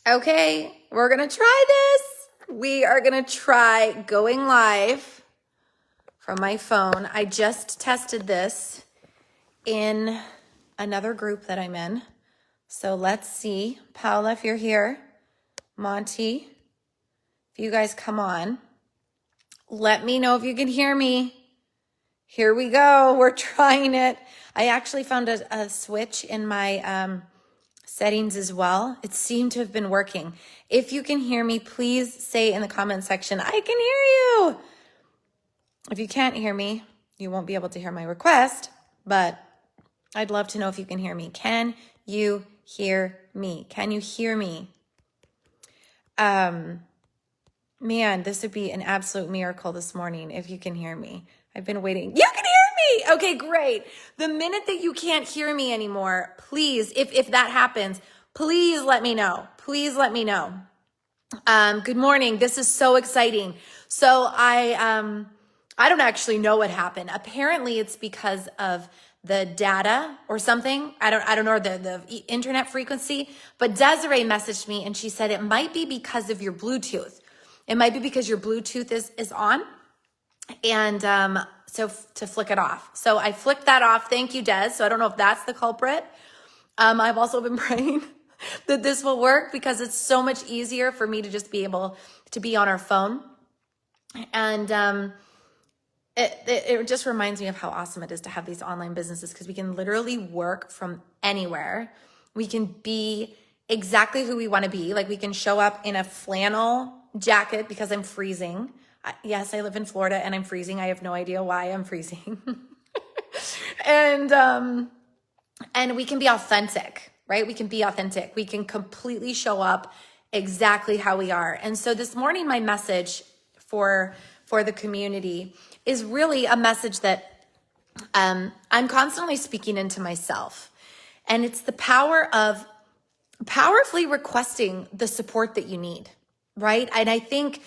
Okay, we're gonna try this. We are gonna try going live from my phone. I just tested this in another group that I'm in. So let's see. Paula, if you're here, Monty, if you guys come on, let me know if you can hear me. Here we go. We're trying it. I actually found a switch in my settings as well. It seemed to have been working. If you can hear me, please say in the comment section, I can hear you. If you can't hear me, you won't be able to hear my request, but I'd love to know if you can hear me. Can you hear me? Can you hear me? Man, this would be an absolute miracle this morning if you can hear me. I've been waiting. You can hear me. Okay, great. The minute that you can't hear me anymore, please, if that happens, please let me know. Please let me know. Good morning. This is so exciting. So I don't actually know what happened. Apparently it's because of the data or something. I don't know the internet frequency, but Desiree messaged me and she said it might be because of your Bluetooth. It might be because your Bluetooth is on. And so to flick it off. So I flicked that off. Thank you, Des. So I don't know if that's the culprit. I've also been praying that this will work because it's so much easier for me to just be able to be on our phone. And it just reminds me of how awesome it is to have these online businesses because we can literally work from anywhere. We can be exactly who we want to be. Like we can show up in a flannel jacket because I'm freezing. Yes, I live in Florida and I'm freezing. I have no idea why I'm freezing. And we can be authentic, right? We can be authentic. We can completely show up exactly how we are. And so this morning, my message for the community is really a message that I'm constantly speaking into myself. And it's the power of powerfully requesting the support that you need, right? And I think,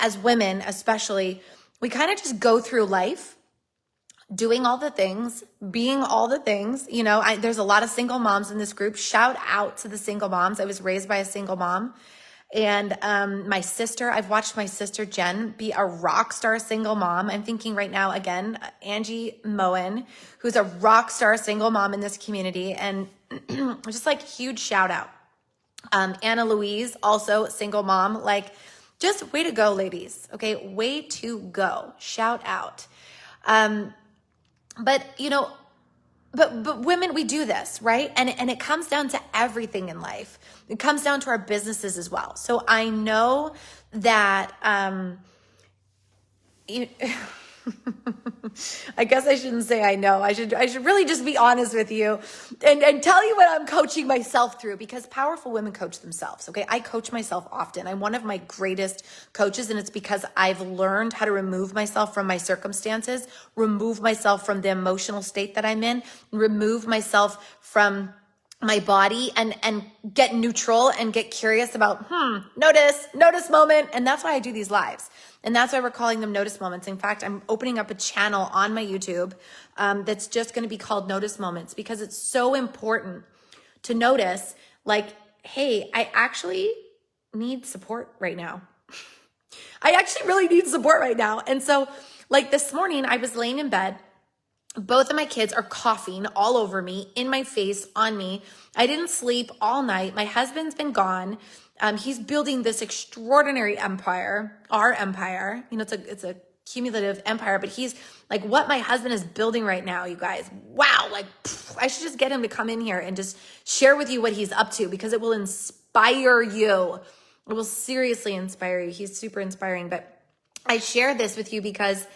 as women, especially, we kind of just go through life doing all the things, being all the things. There's a lot of single moms in this group. Shout out to the single moms. I was raised by a single mom. And my sister, I've watched my sister Jen be a rock star single mom. I'm thinking right now, again, Angie Moen, who's a rock star single mom in this community. And just like huge shout out. Anna Louise, also single mom. Like, just way to go, ladies. Okay, way to go. Shout out. But women, we do this, right? And it comes down to everything in life. It comes down to our businesses as well. So I know that, I guess I shouldn't say I know. I should really just be honest with you and tell you what I'm coaching myself through, because powerful women coach themselves. Okay. I coach myself often. I'm one of my greatest coaches, and it's because I've learned how to remove myself from my circumstances, remove myself from the emotional state that I'm in, remove myself from my body and get neutral and get curious about, notice moment. And that's why I do these lives. And that's why we're calling them notice moments. In fact, I'm opening up a channel on my YouTube that's just going to be called Notice Moments, because it's so important to notice, like, hey, I actually need support right now. I actually really need support right now. And so, like, this morning I was laying in bed. Both of my kids are coughing all over me, in my face, on me. I didn't sleep all night. My husband's been gone. He's building this extraordinary empire, our empire. It's a cumulative empire, but he's like what my husband is building right now, you guys. Wow. Like, I should just get him to come in here and just share with you what he's up to, because it will inspire you. It will seriously inspire you. He's super inspiring. But I share this with you because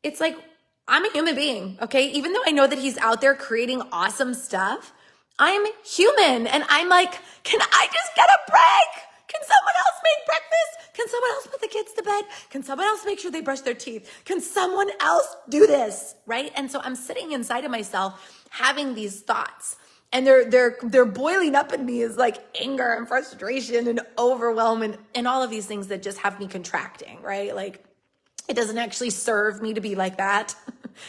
it's like, I'm a human being, okay? Even though I know that he's out there creating awesome stuff, I'm human. And I'm like, can I just get a break? Can someone else make breakfast? Can someone else put the kids to bed? Can someone else make sure they brush their teeth? Can someone else do this, right? And so I'm sitting inside of myself having these thoughts. And they're boiling up in me as like anger and frustration and overwhelm and all of these things that just have me contracting, right? Like, it doesn't actually serve me to be like that.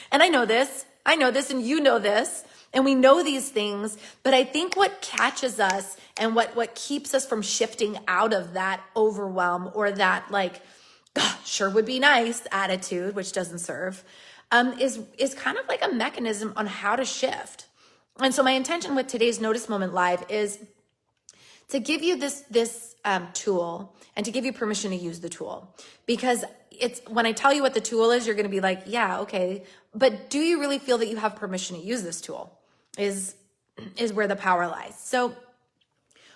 And I know this, and you know this. And we know these things, but I think what catches us and what keeps us from shifting out of that overwhelm or that like, sure would be nice attitude, which doesn't serve, is kind of like a mechanism on how to shift. And so my intention with today's Notice Moment Live is to give you this tool and to give you permission to use the tool. Because it's when I tell you what the tool is, you're going to be like, yeah, okay. But do you really feel that you have permission to use this tool is where the power lies. So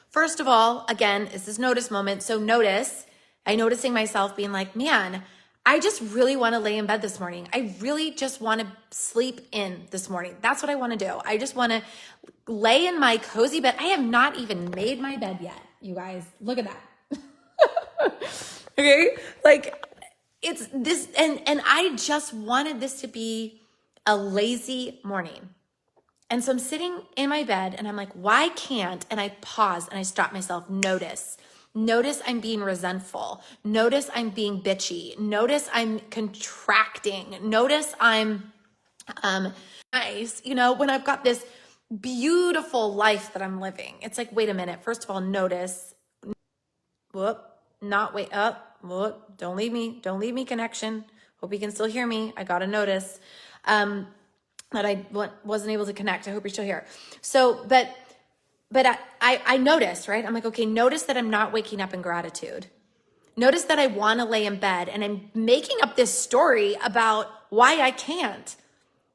first of all, again, this is Notice Moment. So noticing myself being like, man, I just really want to lay in bed this morning. I really just want to sleep in this morning. That's what I want to do. I just want to lay in my cozy bed. I have not even made my bed yet, you guys. Look at that. Okay? Like it's this, and I just wanted this to be a lazy morning. And so I'm sitting in my bed and I'm like, why can't? And I pause and I stop myself. Notice I'm being resentful. Notice I'm being bitchy. Notice I'm contracting. Notice I'm nice. You know, when I've got this beautiful life that I'm living, it's like, wait a minute. First of all, notice. Whoop, not wait up. Whoop, don't leave me connection. Hope you can still hear me. I got to notice that I wasn't able to connect. I hope you're still here. So, but I noticed, right? I'm like, okay, notice that I'm not waking up in gratitude. Notice that I want to lay in bed and I'm making up this story about why I can't.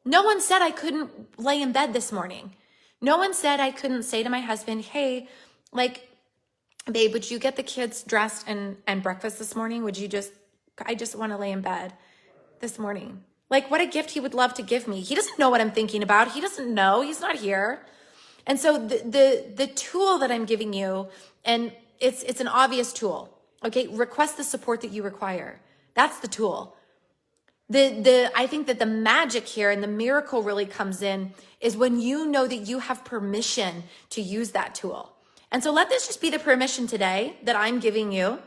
No one said I couldn't lay in bed this morning. No one said I couldn't say to my husband, hey, like, babe, would you get the kids dressed and breakfast this morning? I just want to lay in bed this morning. Like, what a gift he would love to give me. He doesn't know what I'm thinking about. He doesn't know. He's not here. And so the tool that I'm giving you, and it's an obvious tool, okay? Request the support that you require. That's the tool. I think that the magic here and the miracle really comes in is when you know that you have permission to use that tool. And so let this just be the permission today that I'm giving you,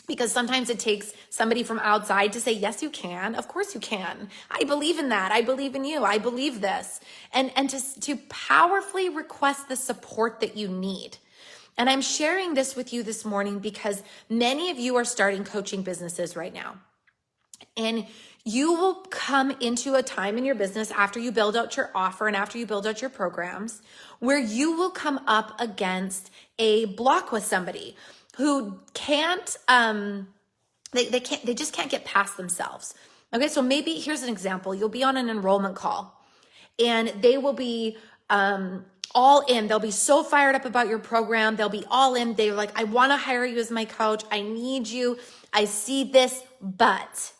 because sometimes it takes somebody from outside to say, yes, you can. Of course you can. I believe in that. I believe in you. I believe this. And to powerfully request the support that you need. And I'm sharing this with you this morning because many of you are starting coaching businesses right now. And you will come into a time in your business after you build out your offer and after you build out your programs where you will come up against a block with somebody who can't, they just can't get past themselves. Okay, so maybe here's an example. You'll be on an enrollment call and they will be all in. They'll be so fired up about your program. They'll be all in. They're like, I want to hire you as my coach. I need you. I see this, but.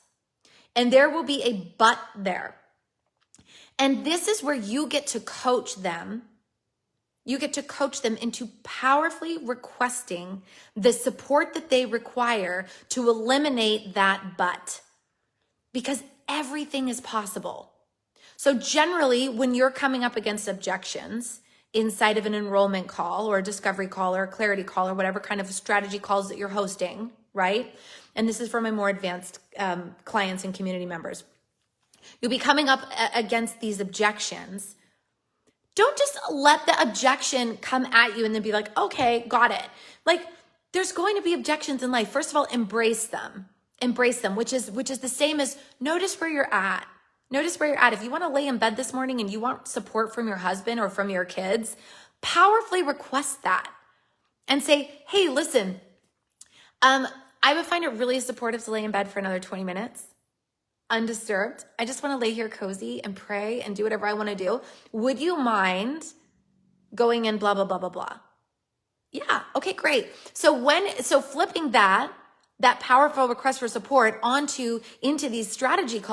And there will be a but there. And this is where you get to coach them. You get to coach them into powerfully requesting the support that they require to eliminate that but. Because everything is possible. So generally, when you're coming up against objections inside of an enrollment call or a discovery call or a clarity call or whatever kind of strategy calls that you're hosting, right? And this is for my more advanced clients and community members. You'll be coming up against these objections. Don't just let the objection come at you and then be like, okay, got it. Like, there's going to be objections in life. First of all, embrace them. Embrace them, which is the same as notice where you're at. Notice where you're at. If you want to lay in bed this morning and you want support from your husband or from your kids, powerfully request that and say, hey, listen, I would find it really supportive to lay in bed for another 20 minutes, undisturbed. I just want to lay here cozy and pray and do whatever I want to do. Would you mind going in blah, blah, blah, blah, blah? Yeah. Okay, great. So flipping that powerful request for support into these strategy calls